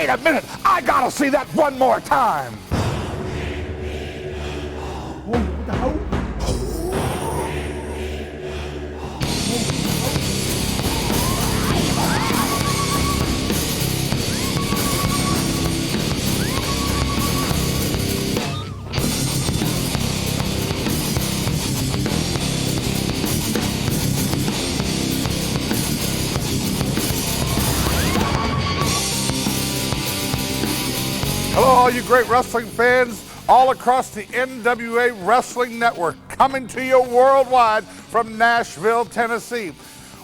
Wait a minute, I gotta see that one more time. Hello, all you great wrestling fans all across the NWA Wrestling Network, coming to you worldwide from Nashville, Tennessee.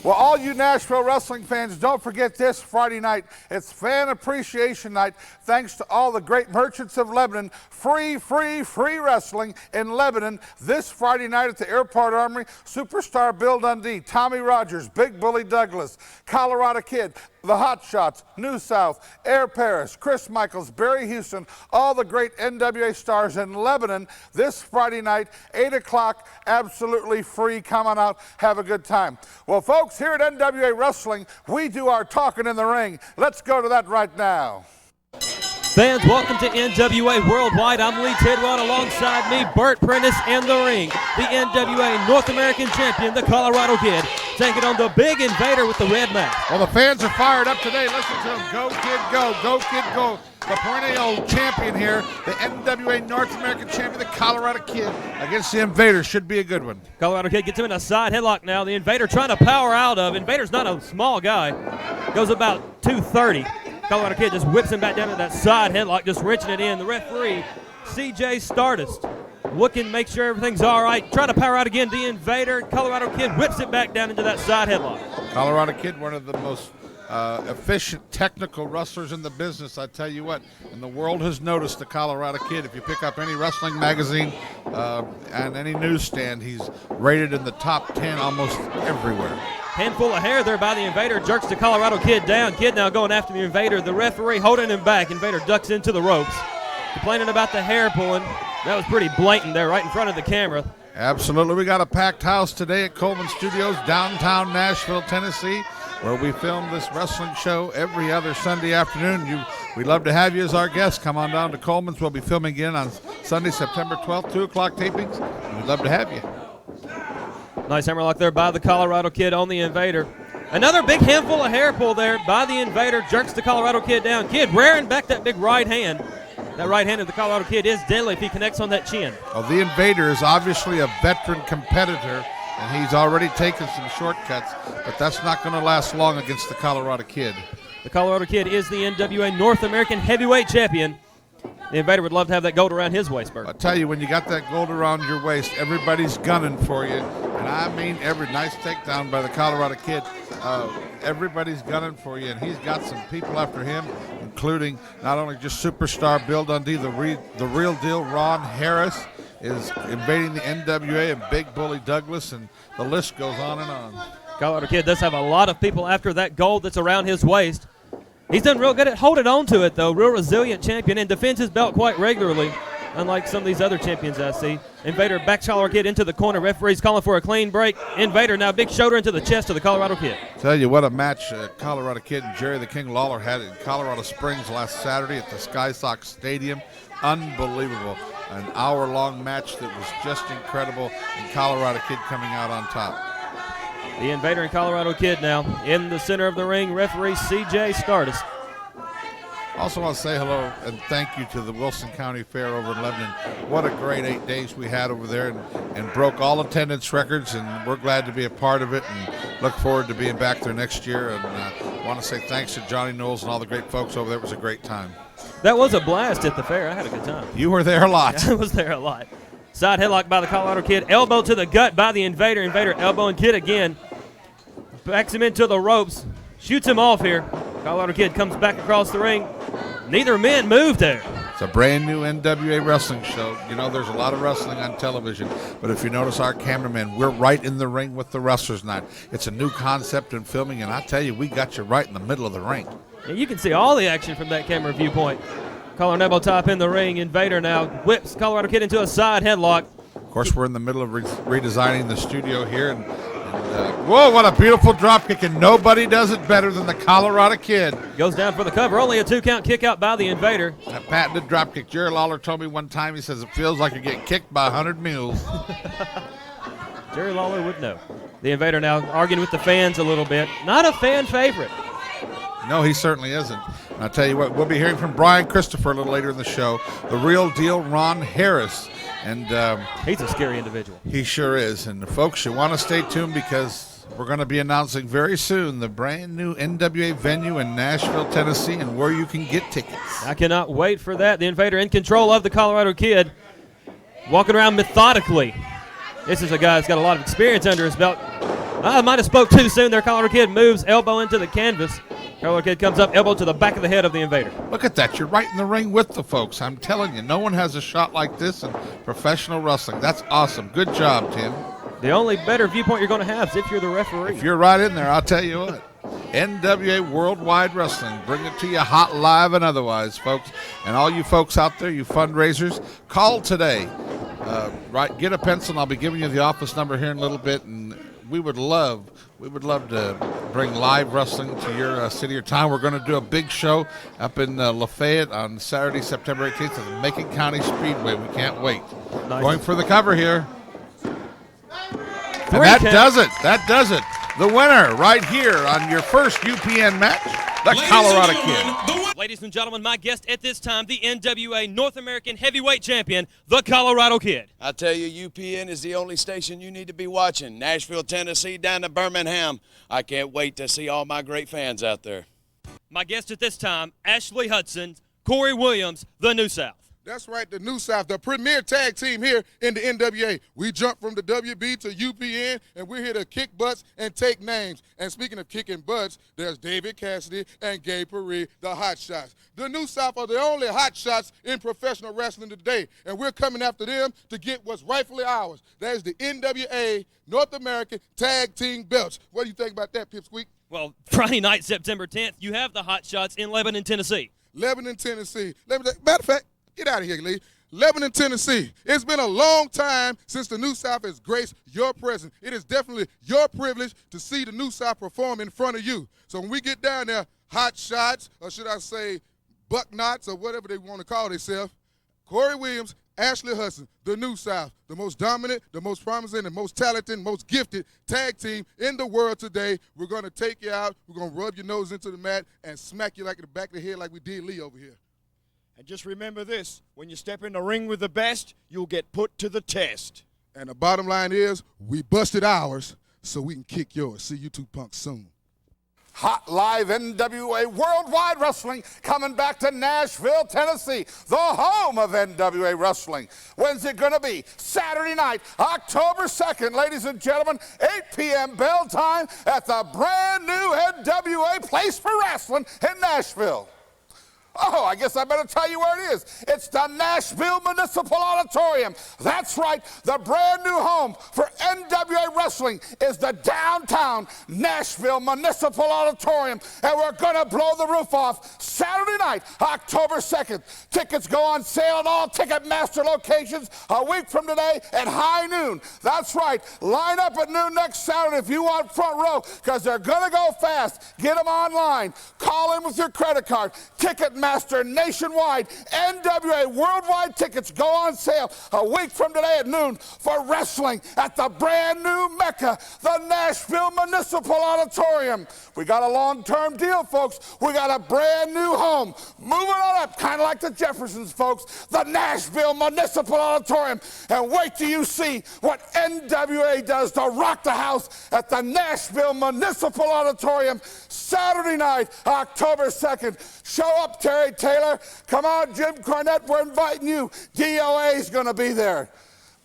Well, all you Nashville wrestling fans, don't forget this Friday night. It's Fan Appreciation Night. Thanks to all the great merchants of Lebanon. Free wrestling in Lebanon this Friday night at the Airport Armory. Superstar Bill Dundee, Tommy Rogers, Big Bully Douglas, Colorado Kid, the Hot Shots, New South, Air Paris, Chris Michaels, Barry Houston, all the great NWA stars in Lebanon this Friday night, 8 o'clock, absolutely free. Come on out, have a good time. Well, folks, here at NWA Wrestling, we do our talking in the ring. Let's go to that right now. Fans, welcome to NWA Worldwide. I'm Lee Tidwell, alongside me, Bert Prentice in the ring. The NWA North American Champion, the Colorado Kid, taking on the big Invader with the red mask. Well, the fans are fired up today. Listen to them. Go, Kid, go. Go, Kid, go. The perennial champion here, the NWA North American Champion, the Colorado Kid, against the Invader. Should be a good one. Colorado Kid gets him in a side headlock now. The Invader trying to power out of. Invader's not a small guy. Goes about 230. Colorado Kid just whips him back down to that side headlock, just wrenching it in. The referee, CJ Stardust, looking to make sure everything's all right. Trying to power out again. The Invader, Colorado Kid whips it back down into that side headlock. Colorado Kid, one of the most efficient technical wrestlers in the business, I tell you what, and the world has noticed the Colorado Kid. If you pick up any wrestling magazine and any newsstand, he's rated in the top 10 almost everywhere. Handful of hair there by the Invader, jerks the Colorado Kid down. Kid now going after the Invader. The referee holding him back. Invader ducks into the ropes. Complaining about the hair pulling. That was pretty blatant there right in front of the camera. Absolutely. We got a packed house today at Coleman Studios, downtown Nashville, Tennessee, where we film this wrestling show every other Sunday afternoon. We'd love to have you as our guest. Come on down to Coleman's. We'll be filming again on Sunday, September 12th, 2 o'clock tapings. We'd love to have you. Nice hammerlock there by the Colorado Kid on the Invader. Another big handful of hair pull there by the Invader. Jerks the Colorado Kid down. Kid rearing back that big right hand. That right hand of the Colorado Kid is deadly if he connects on that chin. Well, the Invader is obviously a veteran competitor, and he's already taken some shortcuts, but that's not going to last long against the Colorado Kid. The Colorado Kid is the NWA North American Heavyweight Champion. The Invader would love to have that gold around his waist, Bert. I'll tell you, when you got that gold around your waist, everybody's gunning for you. And I mean every nice takedown by the Colorado Kid. Everybody's gunning for you, and he's got some people after him, including not only just superstar Bill Dundee, the real deal Ron Harris is invading the NWA, and Big Bully Douglas, and the list goes on and on. Colorado Kid does have a lot of people after that gold that's around his waist. He's done real good at holding on to it, though. Real resilient champion and defends his belt quite regularly, unlike some of these other champions I see. Invader backs Colorado Kid into the corner. Referee's calling for a clean break. Invader now big shoulder into the chest of the Colorado Kid. Tell you what a match Colorado Kid and Jerry the King Lawler had in Colorado Springs last Saturday at the Sky Sox Stadium. Unbelievable. An hour-long match that was just incredible, and Colorado Kid coming out on top. The Invader and Colorado Kid now in the center of the ring. Referee CJ Stardust. Also want to say hello and thank you to the Wilson County Fair over in Lebanon. What a great 8 days we had over there, and broke all attendance records, and we're glad to be a part of it and look forward to being back there next year. And want to say thanks to Johnny Knowles and all the great folks over there. It was a great time. That was a blast at the fair. I had a good time. You were there a lot. I was there a lot. Side headlock by the Colorado Kid. Elbow to the gut by the Invader. Invader elbowing Kid again. Backs him into the ropes. Shoots him off here. Colorado Kid comes back across the ring. Neither men moved there. It's a brand new NWA wrestling show. You know, there's a lot of wrestling on television, but if you notice our cameraman, we're right in the ring with the wrestlers now. It's a new concept in filming, and I tell you, we got you right in the middle of the ring. And you can see all the action from that camera viewpoint. Collar elbow top in the ring. Invader now whips Colorado Kid into a side headlock. Of course, we're in the middle of redesigning the studio here, and Whoa, what a beautiful drop kick, and nobody does it better than the Colorado Kid. Goes down for the cover. Only a 2-count kick out by the Invader. That patented drop kick. Jerry Lawler told me one time, he says it feels like you're getting kicked by 100 mules. Jerry Lawler would know. The Invader now arguing with the fans a little bit. Not a fan favorite. No, he certainly isn't. And I'll tell you what, we'll be hearing from Brian Christopher a little later in the show. The real deal, Ron Harris. And he's a scary individual. He sure is. And folks, you want to stay tuned because we're going to be announcing very soon the brand new NWA venue in Nashville, Tennessee, and where you can get tickets. I cannot wait for that. The Invader in control of the Colorado Kid, walking around methodically. This is a guy that's got a lot of experience under his belt. I might have spoke too soon there. Colorado Kid moves, elbow into the canvas. Colorado Kid comes up, elbow to the back of the head of the Invader. Look at that. You're right in the ring with the folks. I'm telling you, no one has a shot like this in professional wrestling. That's awesome. Good job, Tim. The only better viewpoint you're going to have is if you're the referee. If you're right in there, I'll tell you what. NWA Worldwide Wrestling. Bring it to you hot, live, and otherwise, folks. And all you folks out there, you fundraisers, call today. Get a pencil, and I'll be giving you the office number here in a little bit. And we would love to bring live wrestling to your city or town. We're going to do a big show up in Lafayette on Saturday, September 18th at the Macon County Speedway. We can't wait. Nice. Going for the cover here. And that does it. The winner right here on your first UPN match, the Colorado Kid. Ladies and gentlemen, my guest at this time, the NWA North American Heavyweight Champion, the Colorado Kid. I tell you, UPN is the only station you need to be watching. Nashville, Tennessee, down to Birmingham. I can't wait to see all my great fans out there. My guest at this time, Ashley Hudson, Kory Williams, the New South. That's right, the New South, the premier tag team here in the NWA. We jumped from the WB to UPN, and we're here to kick butts and take names. And speaking of kicking butts, there's David Cassidy and Gabe Perry, the Hot Shots. The New South are the only Hot Shots in professional wrestling today, and we're coming after them to get what's rightfully ours. That is the NWA North American Tag Team Belts. What do you think about that, Pipsqueak? Well, Friday night, September 10th, you have the Hot Shots in Lebanon, Tennessee. Lebanon, Tennessee. Matter of fact, get out of here, Lee. Lebanon, Tennessee. It's been a long time since the New South has graced your presence. It is definitely your privilege to see the New South perform in front of you. So when we get down there, Hot Shots, or should I say Buck Knots, or whatever they want to call themselves, Kory Williams, Ashley Hudson, the New South, the most dominant, the most promising, the most talented, most gifted tag team in the world today. We're going to take you out. We're going to rub your nose into the mat and smack you like in the back of the head like we did Lee over here. And just remember this, when you step in the ring with the best, you'll get put to the test. And the bottom line is, we busted ours so we can kick yours. See you two punks soon. Hot live NWA Worldwide Wrestling coming back to Nashville, Tennessee, the home of NWA Wrestling. When's it going to be? Saturday night, October 2nd, ladies and gentlemen, 8 p.m. bell time at the brand new NWA Place for Wrestling in Nashville. Oh, I guess I better tell you where it is. It's the Nashville Municipal Auditorium. That's right, the brand new home for NWA Wrestling is the downtown Nashville Municipal Auditorium. And we're going to blow the roof off Saturday night, October 2nd. Tickets go on sale at all Ticketmaster locations a week from today at high noon. That's right, line up at noon next Saturday if you want front row, because they're going to go fast. Get them online. Call in with your credit card. Ticketmaster nationwide, NWA Worldwide tickets go on sale a week from today at noon for wrestling at the brand new Mecca, the Nashville Municipal Auditorium. We got a long-term deal, folks. We got a brand new home. Moving on up, kind of like the Jeffersons, folks, the Nashville Municipal Auditorium. And wait till you see what NWA does to rock the house at the Nashville Municipal Auditorium Saturday night, October 2nd. Show up, Terry Taylor. Come on, Jim Cornette, we're inviting you. DOA's going to be there.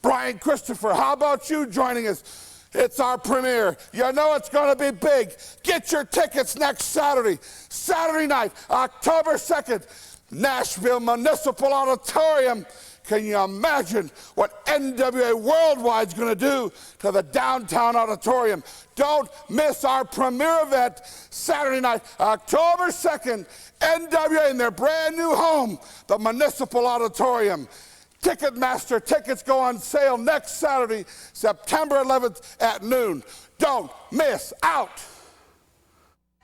Brian Christopher, how about you joining us? It's our premiere. You know it's going to be big. Get your tickets next Saturday. Saturday night, October 2nd, Nashville Municipal Auditorium. Can you imagine what NWA Worldwide's going to do to the downtown auditorium? Don't miss our premiere event Saturday night, October 2nd, NWA in their brand new home, the Municipal Auditorium. Ticketmaster tickets go on sale next Saturday, September 11th at noon. Don't miss out.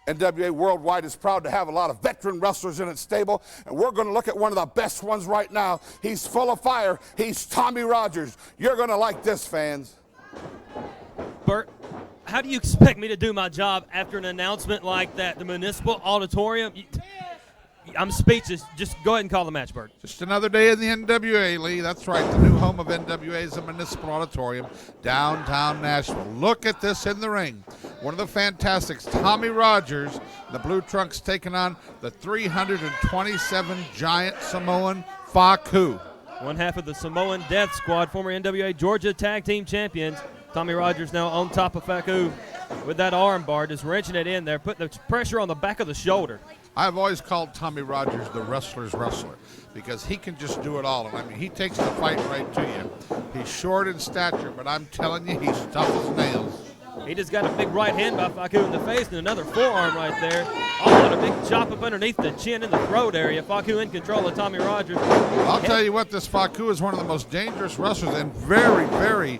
NWA Worldwide is proud to have a lot of veteran wrestlers in its stable, and we're going to look at one of the best ones right now. He's full of fire. He's Tommy Rogers. You're going to like this, fans. Bert, how do you expect me to do my job after an announcement like that? The Municipal Auditorium? I'm speechless. Just go ahead and call the match, Bert. Just another day in the NWA, Lee. That's right. The new home of NWA is the Municipal Auditorium, downtown Nashville. Look at this in the ring. One of the Fantastics, Tommy Rogers, the Blue Trunks taking on the 327 giant Samoan Faku. One half of the Samoan Death Squad, former NWA Georgia Tag Team Champions. Tommy Rogers now on top of Faku with that arm bar, just wrenching it in there, putting the pressure on the back of the shoulder. I've always called Tommy Rogers the wrestler's wrestler because he can just do it all. And I mean, he takes the fight right to you. He's short in stature, but I'm telling you, he's tough as nails. He just got a big right hand by Faku in the face and another forearm right there. All in a big chop up underneath the chin in the throat area. Faku in control of Tommy Rogers. I'll tell you what, this Faku is one of the most dangerous wrestlers and very, very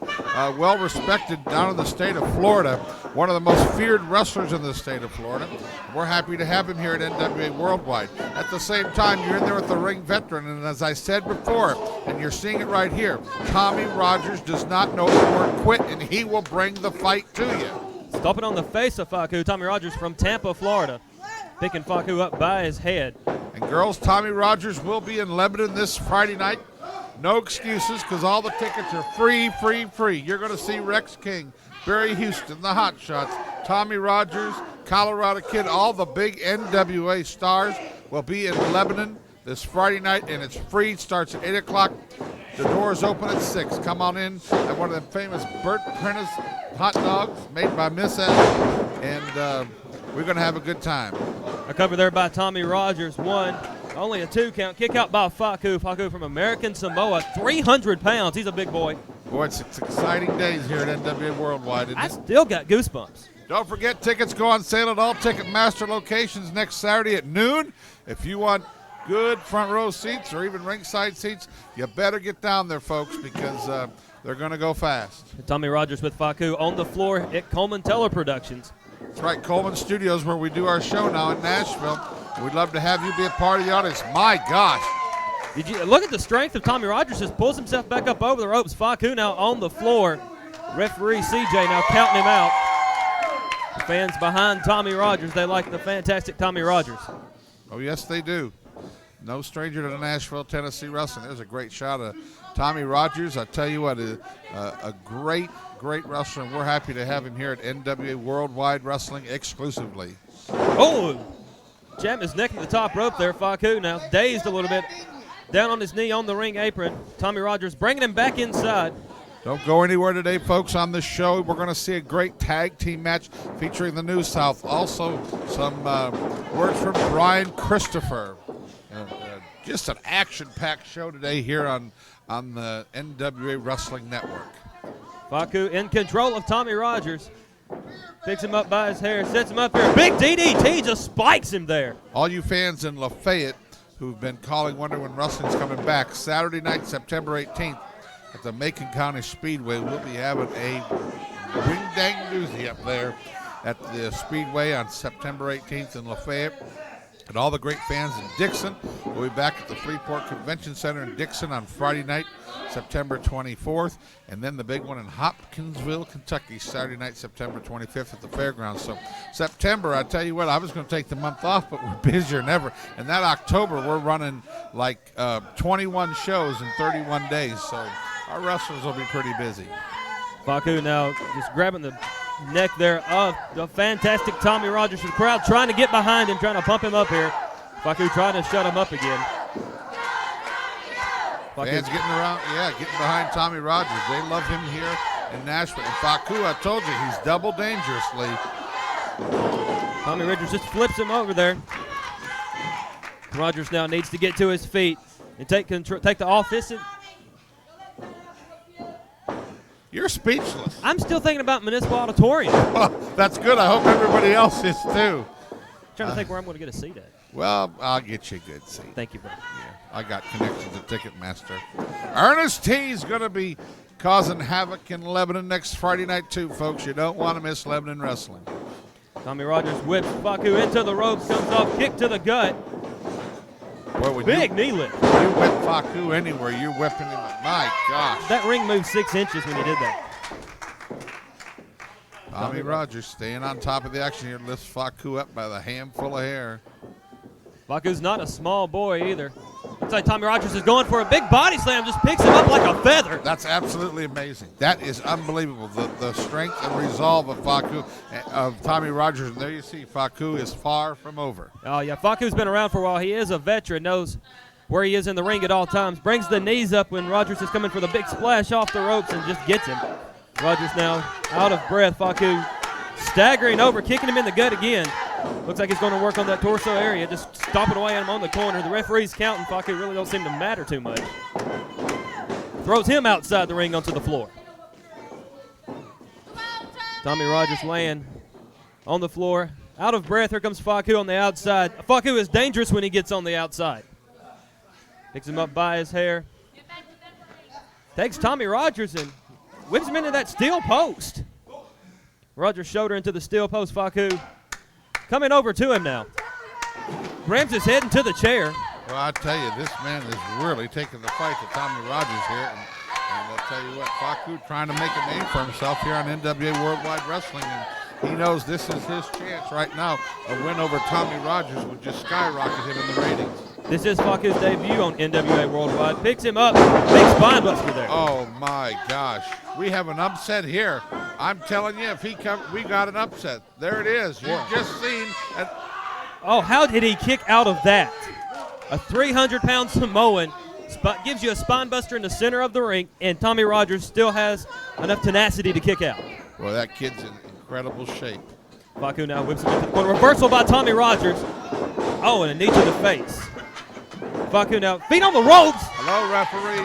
well respected down in the state of Florida. One of the most feared wrestlers in the state of Florida. We're happy to have him here at NWA Worldwide. At the same time, you're in there with the ring veteran, and as I said before, and you're seeing it right here, Tommy Rogers does not know the word quit, and he will bring the fight to you. Stomping on the face of Faku, Tommy Rogers from Tampa, Florida. Picking Faku up by his head. And girls, Tommy Rogers will be in Lebanon this Friday night. No excuses, because all the tickets are free, free, free. You're going to see Rex King, Barry Houston, the Hot Shots, Tommy Rogers, Colorado Kid, all the big NWA stars will be in Lebanon this Friday night, and it's free. It starts at 8 o'clock. The doors open at 6. Come on in at one of them famous Bert Prentice hot dogs made by Miss L, and we're going to have a good time. A cover there by Tommy Rogers. One, only a 2 count. Kick out by Faku. Faku from American Samoa, 300 pounds. He's a big boy. Boy, it's exciting days here at NWA Worldwide. I still got goosebumps. Don't forget, tickets go on sale at all Ticketmaster locations next Saturday at noon. If you want good front row seats or even ringside seats, you better get down there, folks, because they're going to go fast. Tommy Rogers with Faku on the floor at Coleman Teller Productions. That's right, Coleman Studios, where we do our show now in Nashville. We'd love to have you be a part of the audience. My gosh. Did you look at the strength of Tommy Rogers? Just pulls himself back up over the ropes. Faku now on the floor. Referee CJ now counting him out. The fans behind Tommy Rogers, they like the fantastic Tommy Rogers. Oh, yes, they do. No stranger to the Nashville, Tennessee wrestling. There's a great shot of Tommy Rogers. I tell you what, a great, great wrestler, and we're happy to have him here at NWA Worldwide Wrestling exclusively. Oh, jam his neck at the top rope there. Faku now dazed a little bit. Down on his knee on the ring apron. Tommy Rogers bringing him back inside. Don't go anywhere today, folks. On this show, we're going to see a great tag team match featuring the New South. Also, some words from Brian Christopher. Just an action-packed show today here on the NWA Wrestling Network. Faku in control of Tommy Rogers. Picks him up by his hair, sets him up here. Big DDT just spikes him there. All you fans in Lafayette who've been calling, wondering when wrestling's coming back, Saturday night, September 18th, at the Macon County Speedway, we'll be having a ring-dang-doozy up there at the Speedway on September 18th in Lafayette. And all the great fans in Dixon will be back at the Freeport Convention Center in Dixon on Friday night, September 24th. And then the big one in Hopkinsville, Kentucky, Saturday night, September 25th at the fairgrounds. So September, I tell you what, I was going to take the month off, but we're busier than ever. And that October, we're running like 21 shows in 31 days. So our wrestlers will be pretty busy. Faku now just grabbing the neck there of the fantastic Tommy Rogers. The crowd trying to get behind him, trying to pump him up here. Faku trying to shut him up again. Fans getting around, getting behind Tommy Rogers. They love him here in Nashville. And Faku, I told you, he's double dangerously. Tommy Rogers just flips him over there. Rogers now needs to get to his feet and take the offensive. You're speechless. I'm still thinking about Municipal Auditorium. Well, that's good. I hope everybody else is too. Trying to think where I'm going to get a seat at. Well, I'll get you a good seat. Thank you, brother. Yeah, I got connections to Ticketmaster. Ernest T's going to be causing havoc in Lebanon next Friday night, too, folks. You don't want to miss Lebanon Wrestling. Tommy Rogers whips Faku into the ropes, comes off, kick to the gut. Well, Big knee lift. You whip Faku anywhere, you're whipping him. My gosh. That ring moved 6 inches when he did that. Tommy Rogers staying on top of the action here, lifts Faku up by the handful of hair. Faku's not a small boy either. Looks like Tommy Rogers is going for a big body slam, just picks him up like a feather. That's absolutely amazing. That is unbelievable. The strength and resolve of Faku, of Tommy Rogers. And there you see, Faku is far from over. Oh, yeah, Faku's been around for a while. He is a veteran, knows where he is in the ring at all times. Brings the knees up when Rogers is coming for the big splash off the ropes and just gets him. Rogers now out of breath. Faku staggering over, kicking him in the gut again. Looks like he's going to work on that torso area, just stomping away at him on the corner. The referee's counting. Faku really don't seem to matter too much. Throws him outside the ring onto the floor. Tommy Rogers laying on the floor. Out of breath, here comes Faku on the outside. Faku is dangerous when he gets on the outside. Picks him up by his hair. Takes Tommy Rogers and whips him into that steel post. Rogers shoulder into the steel post. Faku coming over to him now. Rams his head into the chair. Well, I tell you, this man is really taking the fight to Tommy Rogers here. And I'll tell you what, Faku trying to make a name for himself here on NWA Worldwide Wrestling. And he knows this is his chance right now. A win over Tommy Rogers would just skyrocket him in the ratings. This is Faku's debut on NWA Worldwide. Picks him up. Big spine buster there. Oh, my gosh. We have an upset here. I'm telling you, if he comes, we got an upset. There it is. You've just seen. Oh, how did he kick out of that? A 300-pound Samoan gives you a spine buster in the center of the ring, and Tommy Rogers still has enough tenacity to kick out. Well, that kid's in incredible shape. Faku now whips him into the corner. Reversal by Tommy Rogers. Oh, and a knee to the face. Faku now, feet on the ropes. Hello, referee.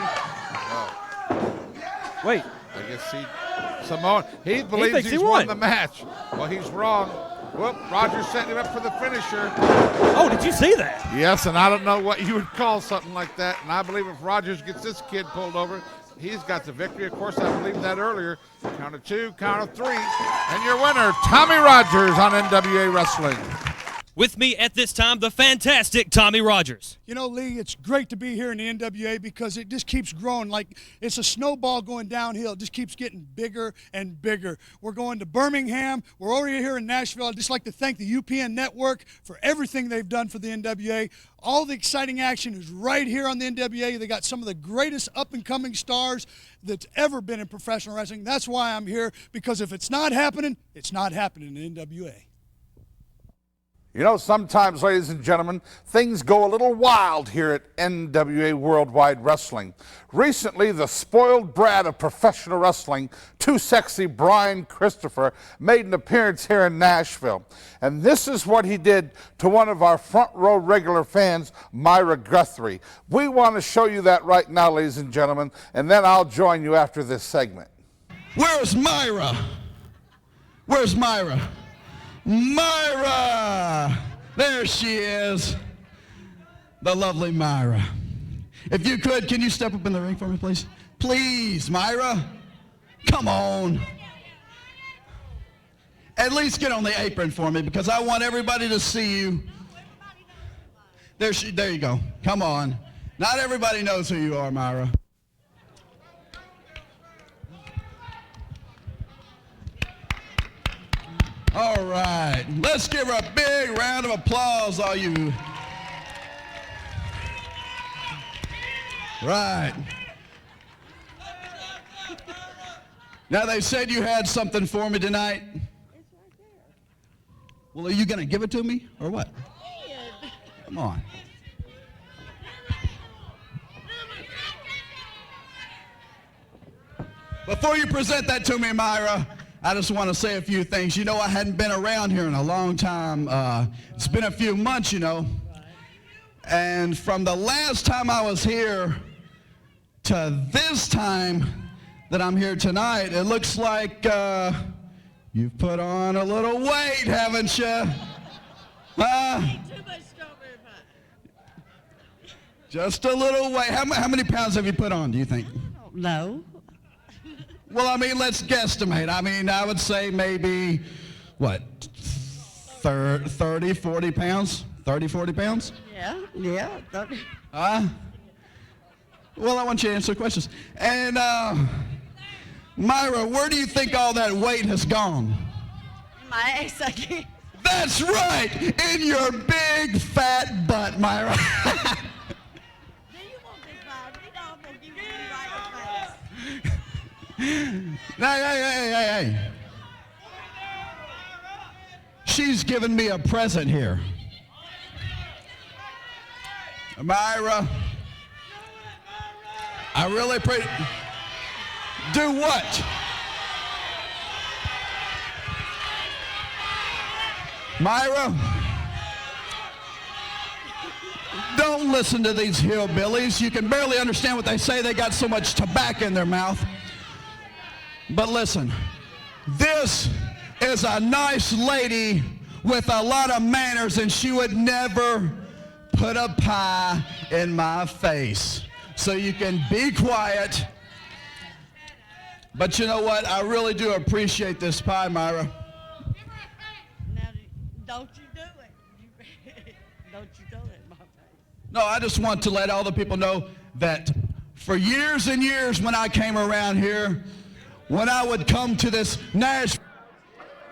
Oh. Wait. I guess Samoan, he believes he's won the match. Well, he's wrong. Whoop, Rogers setting him up for the finisher. Oh, did you see that? Yes, and I don't know what you would call something like that. And I believe if Rogers gets this kid pulled over, he's got the victory. Of course, I believed that earlier. Count of 2, count of 3. And your winner, Tommy Rogers on NWA Wrestling. With me at this time, the fantastic Tommy Rogers. You know, Lee, it's great to be here in the NWA because it just keeps growing. Like it's a snowball going downhill. It just keeps getting bigger and bigger. We're going to Birmingham. We're already here in Nashville. I'd just like to thank the UPN Network for everything they've done for the NWA. All the exciting action is right here on the NWA. They got some of the greatest up-and-coming stars that's ever been in professional wrestling. That's why I'm here, because if it's not happening, it's not happening in the NWA. You know, sometimes, ladies and gentlemen, things go a little wild here at NWA Worldwide Wrestling. Recently, the spoiled brat of professional wrestling, Too Sexy Brian Christopher, made an appearance here in Nashville. And this is what he did to one of our front row regular fans, Myra Guthery. We want to show you that right now, ladies and gentlemen, and then I'll join you after this segment. Where's Myra? Where's Myra? Myra! There she is. The lovely Myra. If you could, can you step up in the ring for me, please? Please, Myra. Come on. At least get on the apron for me because I want everybody to see you. There you go. Come on. Not everybody knows who you are, Myra. All right, let's give her a big round of applause, all you. Right. Now, they said you had something for me tonight. It's right there. Well, are you going to give it to me or what? Come on. Before you present that to me, Myra, I just want to say a few things. You know, I hadn't been around here in a long time. It's been a few months, you know. And from the last time I was here to this time that I'm here tonight, it looks like you've put on a little weight, haven't you? Too much strawberry Just a little weight. How many pounds have you put on, do you think? No. Well, I mean, let's guesstimate. I mean, I would say maybe, what, 30, 40 pounds? 30, 40 pounds? Yeah, 30. Well, I want you to answer questions. And, Myra, where do you think all that weight has gone? My ass, I can't. That's right, in your big fat butt, Myra. Do you want this bad? You know I'm going to give you right fast. Hey. She's giving me a present here. Myra, I really appreciate. Do what? Myra, don't listen to these hillbillies. You can barely understand what they say. They got so much tobacco in their mouth. But listen, this is a nice lady with a lot of manners, and she would never put a pie in my face. So you can be quiet. But you know what? I really do appreciate this pie, Myra. Now, don't you do it. Don't you do it, my face. No, I just want to let all the people know that for years and years when I came around here, when I would come to this Nashville,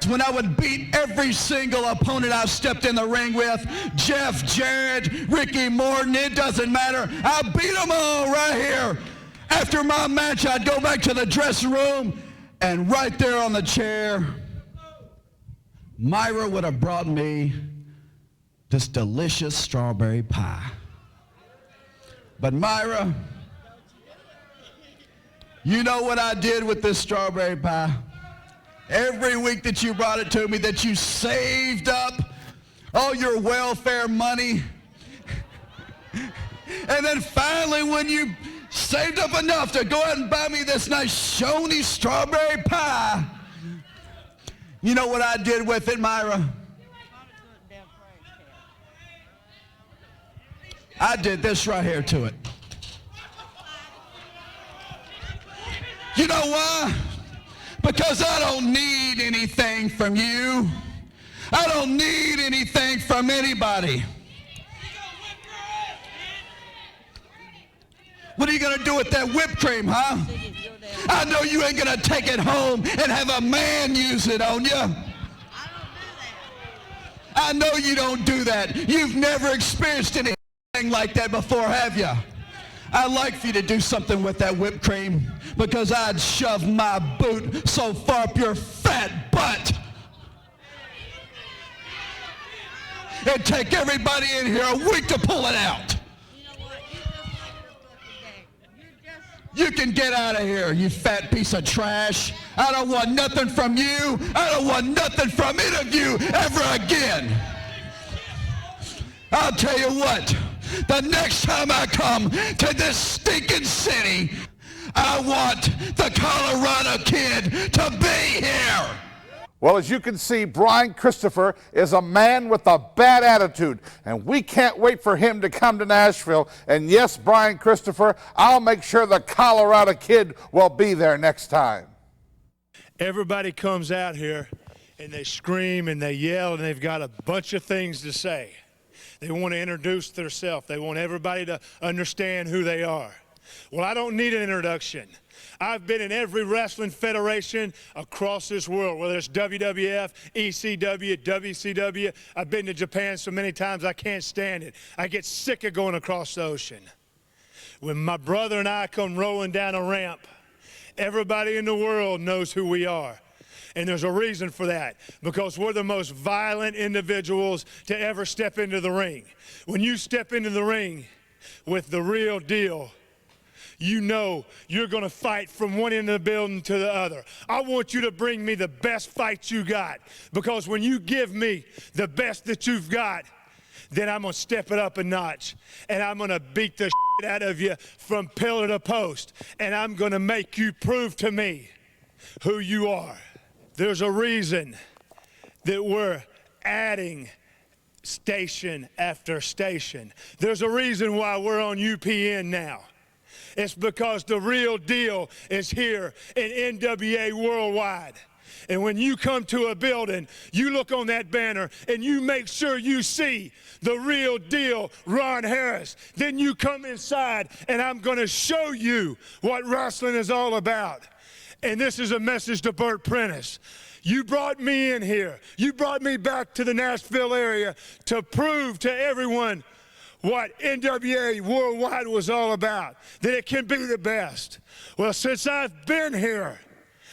when I would beat every single opponent I stepped in the ring with, Jeff Jarrett, Ricky Morton, it doesn't matter. I beat them all right here. After my match, I'd go back to the dressing room, and right there on the chair, Myra would have brought me this delicious strawberry pie. But Myra, you know what I did with this strawberry pie? Every week that you brought it to me, that you saved up all your welfare money, and then finally when you saved up enough to go out and buy me this nice Shoney strawberry pie, you know what I did with it, Myra? I did this right here to it. You know why? Because I don't need anything from you. I don't need anything from anybody. What are you going to do with that whipped cream, huh? I know you ain't going to take it home and have a man use it on you. I know you don't do that. You've never experienced anything like that before, have you? I'd like for you to do something with that whipped cream, because I'd shove my boot so far up your fat butt. It'd take everybody in here a week to pull it out. You can get out of here, you fat piece of trash. I don't want nothing from you. I don't want nothing from any of you ever again. I'll tell you what, the next time I come to this stinking city, I want the Colorado Kid to be here. Well, as you can see, Brian Christopher is a man with a bad attitude, and we can't wait for him to come to Nashville. And yes, Brian Christopher, I'll make sure the Colorado Kid will be there next time. Everybody comes out here and they scream and they yell, and they've got a bunch of things to say. They want to introduce themselves. They want everybody to understand who they are. Well, I don't need an introduction. I've been in every wrestling federation across this world, whether it's WWF, ECW, WCW. I've been to Japan so many times I can't stand it. I get sick of going across the ocean. When my brother and I come rolling down a ramp, everybody in the world knows who we are. And there's a reason for that, because we're the most violent individuals to ever step into the ring. When you step into the ring with the real deal, you know you're going to fight from one end of the building to the other. I want you to bring me the best fight you got, because when you give me the best that you've got, then I'm going to step it up a notch, and I'm going to beat the shit out of you from pillar to post, and I'm going to make you prove to me who you are. There's a reason that we're adding station after station. There's a reason why we're on UPN now. It's because the real deal is here in NWA Worldwide. And when you come to a building, you look on that banner and you make sure you see the real deal, Ron Harris. Then you come inside and I'm going to show you what wrestling is all about. And this is a message to Bert Prentice. You brought me in here. You brought me back to the Nashville area to prove to everyone what NWA Worldwide was all about, that it can be the best. Well, since I've been here,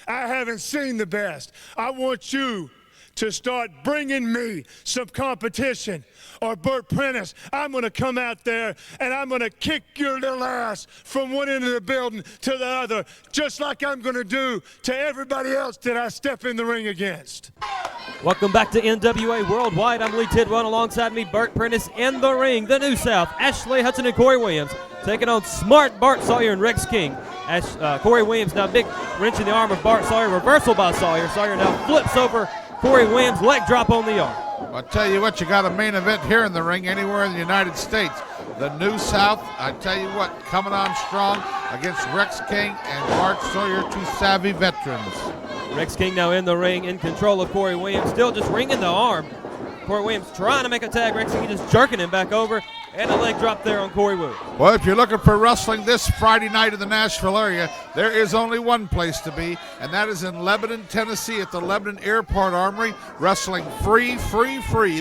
I haven't seen the best. I want you to start bringing me some competition. Or Bert Prentice, I'm going to come out there and I'm going to kick your little ass from one end of the building to the other, just like I'm going to do to everybody else that I step in the ring against. Welcome back to NWA Worldwide. I'm Lee Tidwell, alongside me, Bert Prentice in the ring. The New South, Ashley Hudson and Kory Williams, taking on smart Bart Sawyer and Rex King. Kory Williams now big wrench in the arm of Bart Sawyer, reversal by Sawyer. Sawyer now flips over Kory Williams, leg drop on the arm. I'll tell you what, you got a main event here in the ring anywhere in the United States. The New South, I tell you what, coming on strong against Rex King and Bart Sawyer, two savvy veterans. Rex King now in the ring, in control of Kory Williams, still just ringing the arm. Kory Williams trying to make a tag. Rex King just jerking him back over, and a leg drop there on Kory Williams. Well, if you're looking for wrestling this Friday night in the Nashville area, there is only one place to be, and that is in Lebanon, Tennessee at the Lebanon Airport Armory. Wrestling free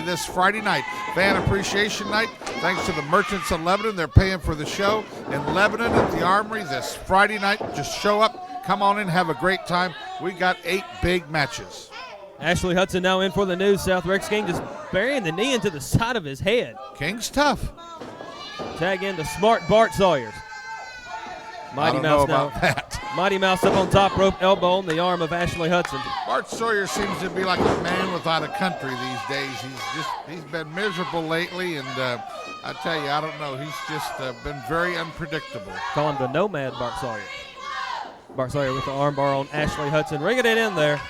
this Friday night. Fan Appreciation Night. Thanks to the Merchants of Lebanon. They're paying for the show in Lebanon at the Armory this Friday night. Just show up, come on in, have a great time. We got 8 big matches. Ashley Hudson now in for the New South. Rex King just burying the knee into the side of his head. King's tough. Tag into smart Bart Sawyers. Mighty Mouse now. Mighty Mouse up on top rope, elbow on the arm of Ashley Hudson. Bart Sawyer seems to be like a man without a country these days. He's been miserable lately, and I tell you, I don't know. He's just been very unpredictable. Call him the Nomad Bart Sawyer. Bart Sawyer with the armbar on Ashley Hudson, ringing it in there.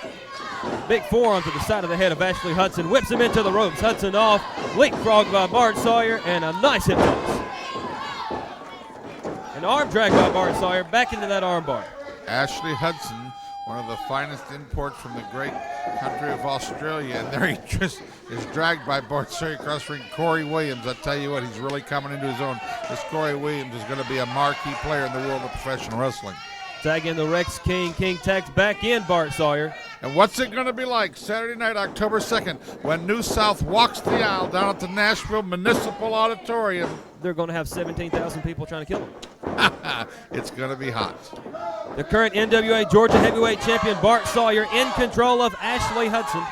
Big forearm to the side of the head of Ashley Hudson, whips him into the ropes. Hudson off, leapfrog by Bart Sawyer, and a nice hip toss. An arm drag by Bart Sawyer, back into that arm bar. Ashley Hudson, one of the finest imports from the great country of Australia, and there he just is dragged by Bart Sawyer across ring. Kory Williams, I tell you what, he's really coming into his own. This Kory Williams is going to be a marquee player in the world of professional wrestling. Tag in the Rex King. King tags back in Bart Sawyer. And what's it going to be like Saturday night, October 2nd, when New South walks the aisle down at the Nashville Municipal Auditorium? They're going to have 17,000 people trying to kill him. It's going to be hot. The current NWA Georgia Heavyweight Champion Bart Sawyer in control of Ashley Hudson.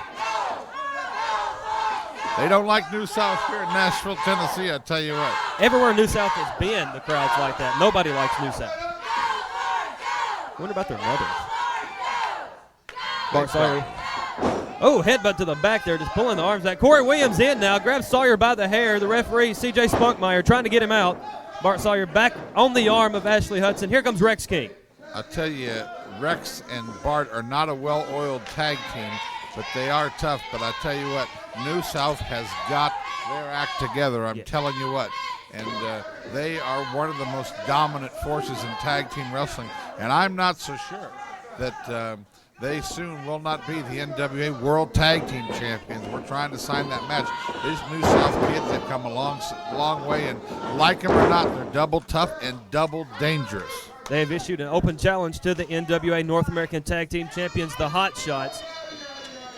They don't like New South here in Nashville, Tennessee, I tell you what. Everywhere New South has been, the crowd's like that. Nobody likes New South. I wonder about their mothers. Bart Sawyer. Oh, headbutt to the back there, just pulling the arms back. Kory Williams in now, grabs Sawyer by the hair. The referee, C.J. Spunkmeyer, trying to get him out. Bart Sawyer back on the arm of Ashley Hudson. Here comes Rex King. I tell you, Rex and Bart are not a well-oiled tag team, but they are tough. But I tell you what, New South has got their act together. I'm telling you what. And they are one of the most dominant forces in tag team wrestling. And I'm not so sure that they soon will not be the NWA World Tag Team Champions. We're trying to sign that match. These New South kids have come a long way, and like them or not, they're double tough and double dangerous. They have issued an open challenge to the NWA North American Tag Team Champions, the Hot Shots.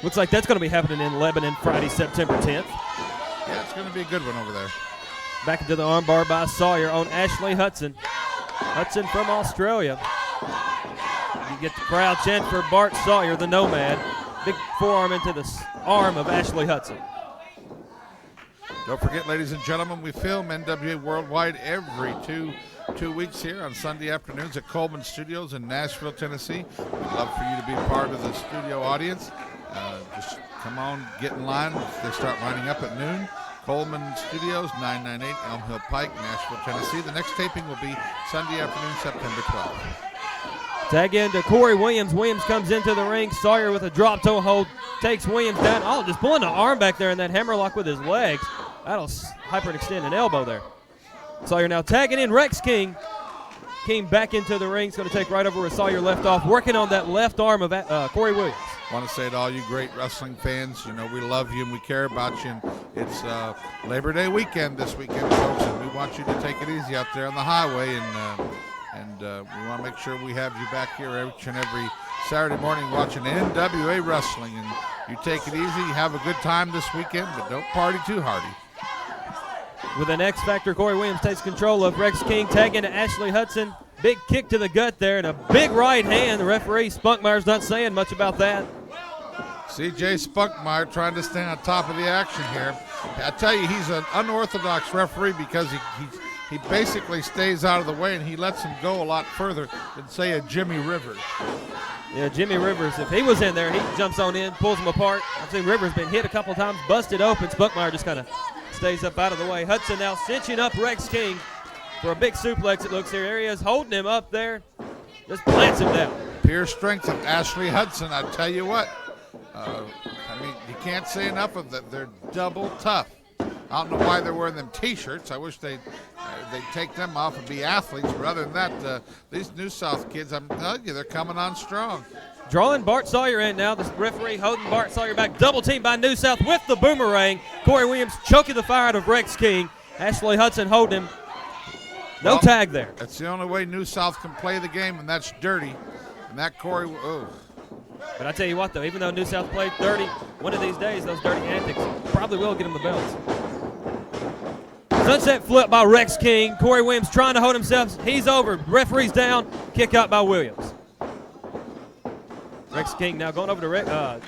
Looks like that's going to be happening in Lebanon Friday, September 10th. Yeah, it's going to be a good one over there. Back into the armbar by Sawyer on Ashley Hudson. Hudson from Australia. You get the crowd chant for Bart Sawyer, the Nomad. Big forearm into the arm of Ashley Hudson. Don't forget, ladies and gentlemen, we film NWA Worldwide every two weeks here on Sunday afternoons at Coleman Studios in Nashville, Tennessee. We'd love for you to be part of the studio audience. Just come on, get in line. They start lining up at noon. Coleman Studios, 998 Elm Hill Pike, Nashville, Tennessee. The next taping will be Sunday afternoon, September 12th. Tag into Kory Williams. Williams comes into the ring. Sawyer with a drop toe hold takes Williams down. Oh, just pulling the arm back there in that hammerlock with his legs. That'll hyperextend an elbow there. Sawyer now tagging in Rex King. King back into the ring. He's going to take right over where Sawyer left off, working on that left arm of Kory Williams. Want to say to all you great wrestling fans, you know, we love you and we care about you. And it's Labor Day weekend this weekend, folks, and we want you to take it easy out there on the highway. And we want to make sure we have you back here each and every Saturday morning watching NWA Wrestling. And you take it easy, have a good time this weekend, but don't party too hardy. With an X Factor, Kory Williams takes control of Rex King, tagging to Ashley Hudson. Big kick to the gut there and a big right hand. The referee, Spunkmeyer's not saying much about that. C.J. Spunkmeyer trying to stay on top of the action here. I tell you, he's an unorthodox referee because he basically stays out of the way and he lets him go a lot further than, say, a Jimmy Rivers. Yeah, Jimmy Rivers, if he was in there, he jumps on in, pulls him apart. I've seen Rivers been hit a couple times, busted open. Spunkmeyer just kind of stays up out of the way. Hudson now cinching up Rex King for a big suplex, it looks here. There he is, holding him up there. Just plants him down. Pure strength of Ashley Hudson, I tell you what. I mean, you can't say enough of that. They're double tough. I don't know why they're wearing them T-shirts. I wish they'd take them off and be athletes. But other than that, these New South kids, I'm telling you, they're coming on strong. Drawing Bart Sawyer in now. The referee holding Bart Sawyer back. Double team by New South with the boomerang. Kory Williams choking the fire out of Rex King. Ashley Hudson holding him. No tag there. That's the only way New South can play the game, and that's dirty. And that Kory, oh. But I tell you what, though, even though New South played dirty, one of these days those dirty antics probably will get him the belts. Sunset flip by Rex King. Kory Williams trying to hold himself. He's over. Referee's down. Kick out by Williams. Rex King now going over to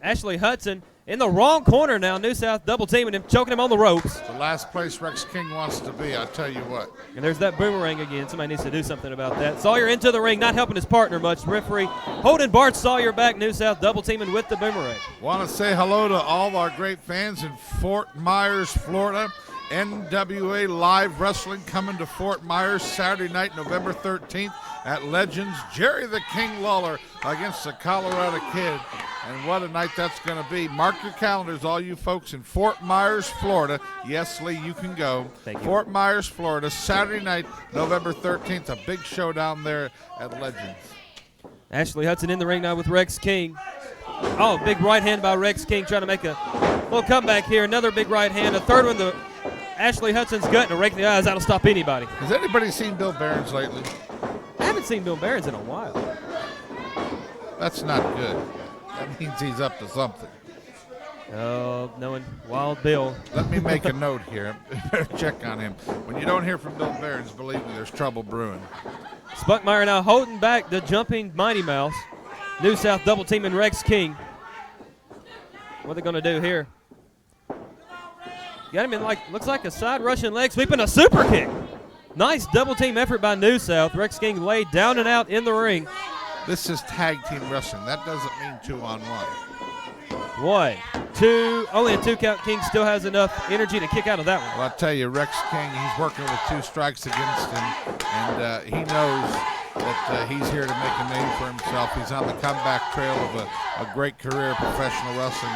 Ashley Hudson. In the wrong corner now, New South double teaming him, choking him on the ropes. The last place Rex King wants to be, I tell you what. And there's that boomerang again. Somebody needs to do something about that. Sawyer into the ring, not helping his partner much. Referee holding Bart Sawyer back. New South double teaming with the boomerang. Want to say hello to all our great fans in Fort Myers, Florida. NWA Live Wrestling coming to Fort Myers Saturday night, November 13th at Legends. Jerry the King Lawler against the Colorado Kid. And what a night that's going to be. Mark your calendars, all you folks in Fort Myers, Florida. Yes, Lee, you can go. Thank you. Fort Myers, Florida, Saturday night, November 13th. A big showdown there at Legends. Ashley Hudson in the ring now with Rex King. Oh, big right hand by Rex King trying to make a little comeback here. Another big right hand. A third one to Ashley Hudson's gut and a rake in the eyes. That'll stop anybody. Has anybody seen Bill Behrens lately? I haven't seen Bill Behrens in a while. That's not good. That means he's up to something. Oh, knowing Wild Bill. Let me make a note here. Better check on him. When you don't hear from Bill Behrens, believe me, there's trouble brewing. Spunkmeyer now holding back the jumping Mighty Mouse. New South double teaming Rex King. What are they going to do here? Got him in looks like a side Russian leg sweep and a super kick. Nice double team effort by New South. Rex King laid down and out in the ring. This is tag team wrestling. That doesn't mean 2-on-1. 1, 2, only a 2 count. King still has enough energy to kick out of that one. Well, I tell you, Rex King, he's working with 2 strikes against him, and he knows that he's here to make a name for himself. He's on the comeback trail of a great career of professional wrestling,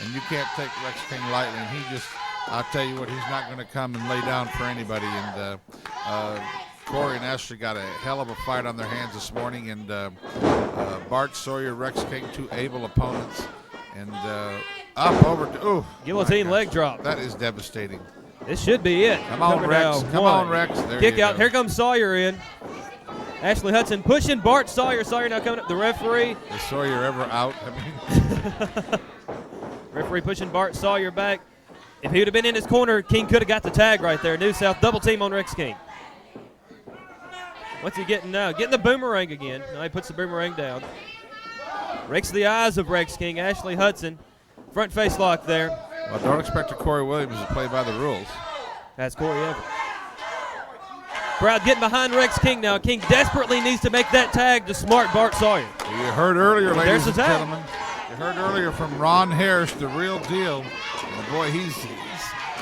and you can't take Rex King lightly. And he just, I'll tell you what, he's not going to come and lay down for anybody. And Kory and Ashley got a hell of a fight on their hands this morning, and Bart Sawyer, Rex King, 2 able opponents, and up over to, ooh. Guillotine leg drop. That is devastating. This should be it. Come on, Rex. Come on, Rex. There kick you out. go. Here comes Sawyer in. Ashley Hudson pushing Bart Sawyer. Sawyer now coming up. The referee. Is Sawyer ever out? I mean. Referee pushing Bart Sawyer back. If he would have been in his corner, King could have got the tag right there. New South double team on Rex King. What's he getting now? Getting the boomerang again. Now he puts the boomerang down. Rakes the eyes of Rex King. Ashley Hudson. Front face lock there. Well, don't expect a Kory Williams to play by the rules. That's Kory Everett. Crowd getting behind Rex King now. King desperately needs to make that tag to smart Bart Sawyer. You heard earlier, ladies and tag. gentlemen. You heard earlier from Ron Harris, the real deal. And boy, he's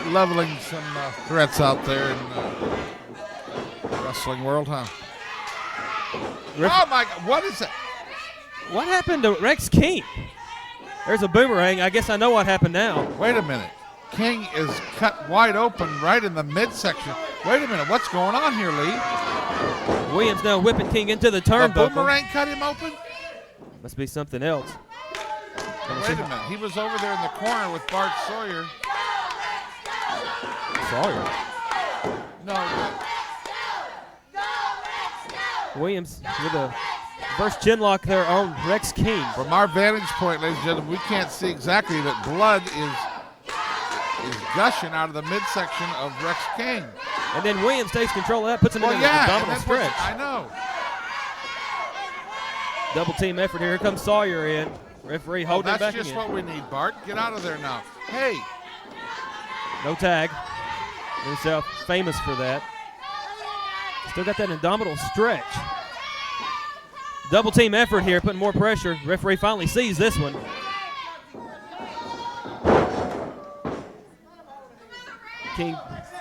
leveling some threats out there in the wrestling world, huh? Oh, my God. What is that? What happened to Rex King? There's a boomerang. I guess I know what happened now. Wait a minute. King is cut wide open right in the midsection. Wait a minute. What's going on here, Lee? Williams now whipping King into the The turnbuckle. boomerang cut him open? Must be something else. Wait a minute. He was over there in the corner with Bart Sawyer. Sawyer. No. Williams with a reverse chin lock there on Rex King. From our vantage point, ladies and gentlemen, we can't see exactly, but blood is gushing out of the midsection of Rex King. And then Williams takes control of that, puts him in an abdominal stretch. I know. Double team effort here. Here comes Sawyer in. Referee holding him back That's just again. what we need, Bart. Get out of there now. Hey. No tag. New-South famous for that. Still got that abdominal stretch. Double team effort here, putting more pressure. Referee finally sees this one. King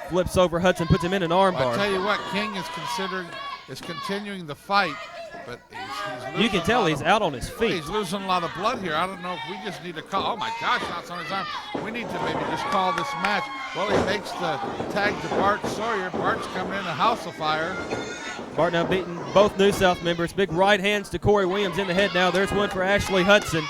flips over Hudson, puts him in an armbar. Well, I tell you what, King is continuing the fight, but he's losing. You can tell he's out on his feet. He's losing a lot of blood here. I don't know if we just need to call. Oh my gosh, shots on his arm. We need to maybe just call this match. Well, he makes the tag to Bart Sawyer. Bart's coming in a house of fire. Bart now beating both New South members. Big right hands to Kory Williams in the head now. There's one for Ashley Hudson.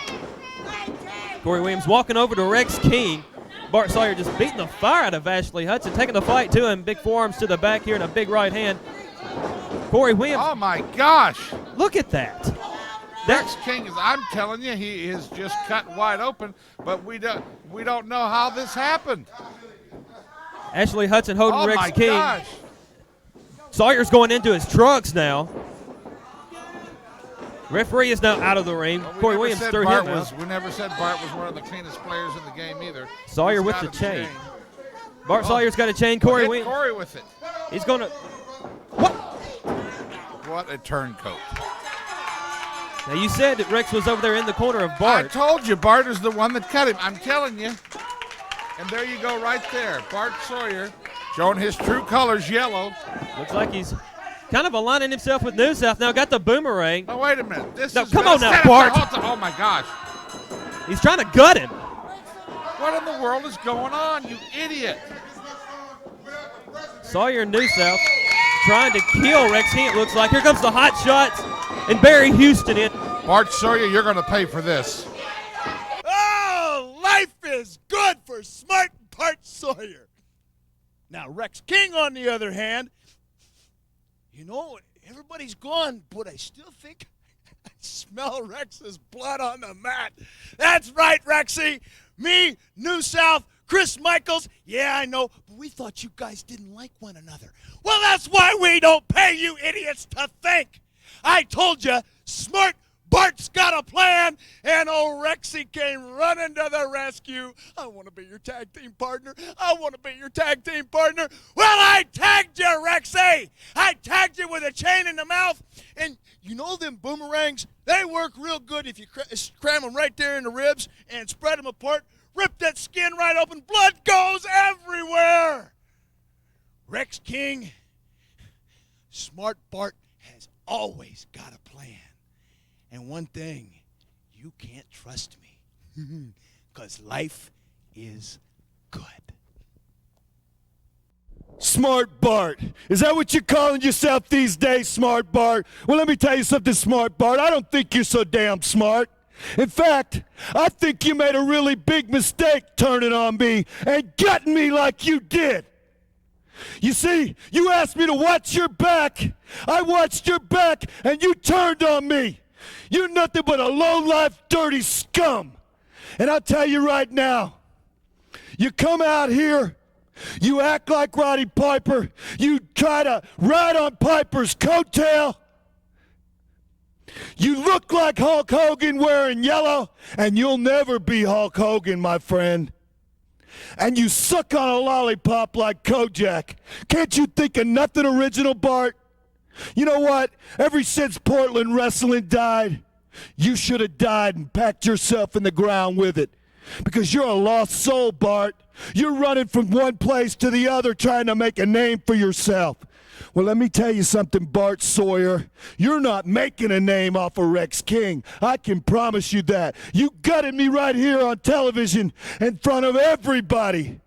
Kory Williams walking over to Rex King. Bart Sawyer just beating the fire out of Ashley Hudson, taking the fight to him. Big forearms to the back here and a big right hand. Kory Williams. Oh my gosh. Look at that. Rex King is, I'm telling you, he is just cut wide open, but we don't know how this happened. Ashley Hudson holding Rex King. Oh my gosh. Sawyer's going into his trucks now. Referee is now out of the ring. Well, Kory Williams threw him out. We never said Bart was one of the cleanest players in the game either. Sawyer with the chain. Bart Sawyer's got a chain. Kory Williams. Kory with it. He's going to. What a turncoat. Now you said that Rex was over there in the corner of Bart. I told you, Bart is the one that cut him. I'm telling you. And there you go right there. Bart Sawyer showing his true colors, yellow. Looks like he's kind of aligning himself with New South. Now got the boomerang. Oh, wait a minute. Come on now, Bart. Oh, my gosh. He's trying to gut him. What in the world is going on, you idiot? Sawyer and New South trying to kill Rex King, it looks like. Here comes the hot shots and Barry Houston in. Bart Sawyer, you're going to pay for this. Oh, life is good for smart Bart Sawyer. Now, Rex King, on the other hand, you know, everybody's gone, but I still think I smell Rex's blood on the mat. That's right, Rexy. Me, New South, Chris Michaels. Yeah, I know, but we thought you guys didn't like one another. Well, that's why we don't pay you idiots to think. I told you, smart Bart's got a plan, and old Rexy came running to the rescue. I want to be your tag team partner. I want to be your tag team partner. Well, I tagged you, Rexy. I tagged you with a chain in the mouth, and you know them boomerangs, they work real good if you cram them right there in the ribs and spread them apart. Rip that skin right open. Blood goes everywhere. Rex King, smart Bart has always got a plan. And one thing, you can't trust me, because life is good. Smart Bart. Is that what you're calling yourself these days, Smart Bart? Well, let me tell you something, Smart Bart. I don't think you're so damn smart. In fact, I think you made a really big mistake turning on me and gutting me like you did. You see, you asked me to watch your back. I watched your back, and you turned on me. You're nothing but a low-life, dirty scum. And I'll tell you right now, you come out here, you act like Roddy Piper, you try to ride on Piper's coattail, you look like Hulk Hogan wearing yellow, and you'll never be Hulk Hogan, my friend. And you suck on a lollipop like Kojak. Can't you think of nothing original, Bart? You know what? Ever since Portland wrestling died, you should have died and packed yourself in the ground with it. Because you're a lost soul, Bart. You're running from one place to the other trying to make a name for yourself. Well, let me tell you something, Bart Sawyer. You're not making a name off of Rex King. I can promise you that. You gutted me right here on television in front of everybody.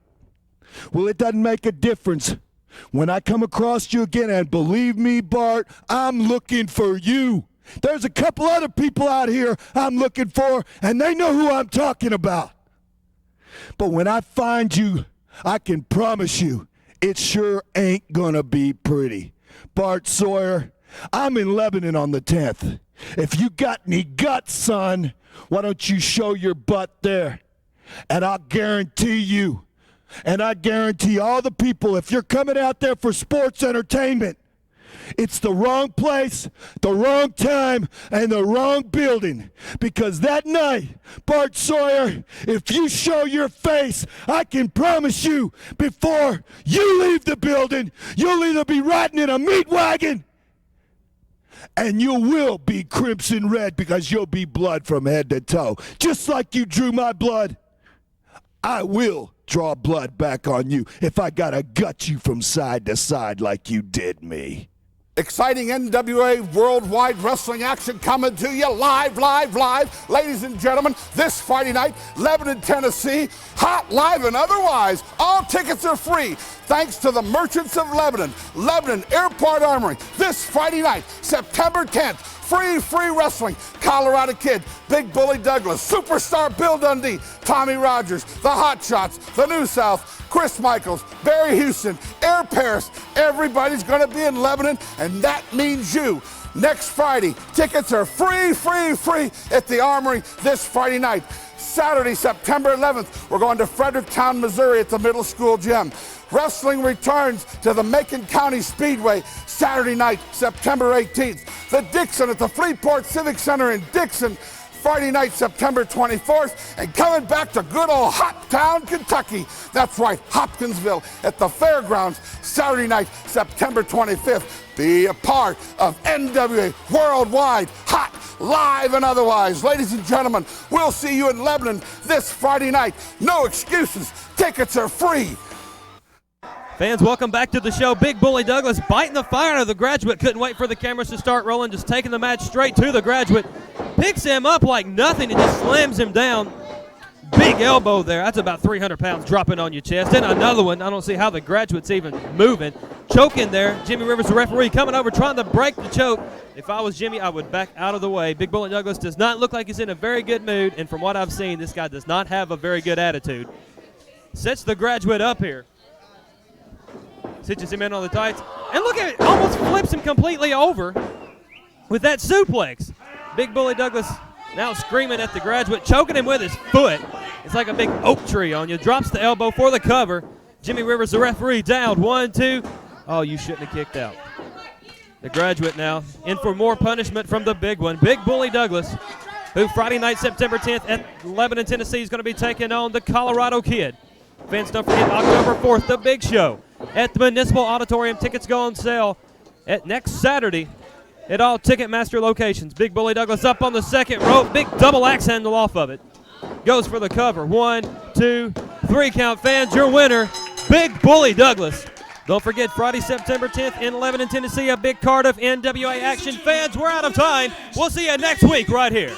Well, it doesn't make a difference. When I come across you again, and believe me, Bart, I'm looking for you. There's a couple other people out here I'm looking for, and they know who I'm talking about. But when I find you, I can promise you, it sure ain't gonna be pretty. Bart Sawyer, I'm in Lebanon on the 10th. If you got any guts, son, why don't you show your butt there? And I'll guarantee you, and I guarantee all the people, if you're coming out there for sports entertainment, it's the wrong place, the wrong time, and the wrong building. Because that night, Bart Sawyer, if you show your face, I can promise you, before you leave the building, you'll either be riding in a meat wagon, and you will be crimson red because you'll be blood from head to toe. Just like you drew my blood, I will draw blood back on you if I gotta gut you from side to side like you did me. Exciting NWA Worldwide Wrestling action coming to you live. Ladies and gentlemen, this Friday night, Lebanon, Tennessee, hot, live, and otherwise. All tickets are free thanks to the Merchants of Lebanon, Lebanon Airport Armory. This Friday night, September 10th, free wrestling. Colorado Kid, Big Bully Douglas, Superstar Bill Dundee, Tommy Rogers, the Hot Shots, the New South, Chris Michaels, Barry Houston, Air Paris. Everybody's going to be in Lebanon, and that means you. Next Friday, tickets are free at the Armory this Friday night. Saturday, September 11th, we're going to Fredericktown, Missouri at the Middle School Gym. Wrestling returns to the Macon County Speedway Saturday night, September 18th. The Dixon at the Freeport Civic Center in Dixon, Friday night, September 24th, and coming back to good old Hot Town, Kentucky. That's right, Hopkinsville at the Fairgrounds, Saturday night, September 25th. Be a part of NWA Worldwide, hot, live, and otherwise. Ladies and gentlemen, we'll see you in Lebanon this Friday night. No excuses. Tickets are free. Fans, welcome back to the show. Big Bully Douglas biting the fire out of the Graduate. Couldn't wait for the cameras to start rolling. Just taking the match straight to the Graduate. Picks him up like nothing and just slams him down. Big elbow there. That's about 300 pounds dropping on your chest. And another one. I don't see how the Graduate's even moving. Choking there. Jimmy Rivers, the referee, coming over trying to break the choke. If I was Jimmy, I would back out of the way. Big Bully Douglas does not look like he's in a very good mood. And from what I've seen, this guy does not have a very good attitude. Sets the Graduate up here. Stitches him in on the tights. And look at it, almost flips him completely over with that suplex. Big Bully Douglas now screaming at the Graduate, choking him with his foot. It's like a big oak tree on you. Drops the elbow for the cover. Jimmy Rivers, the referee, down. 1, 2. Oh, you shouldn't have kicked out. The Graduate now in for more punishment from the big one. Big Bully Douglas, who Friday night, September 10th at Lebanon, Tennessee, is going to be taking on the Colorado Kid. Fans, don't forget, October 4th, the big show at the Municipal Auditorium. Tickets go on sale at next Saturday at all Ticketmaster locations. Big Bully Douglas up on the second rope. Big double axe handle off of it. Goes for the cover. 1, 2, 3 count. Fans, your winner, Big Bully Douglas. Don't forget, Friday, September 10th in Lebanon, Tennessee, a big card of NWA action. Fans, we're out of time. We'll see you next week right here.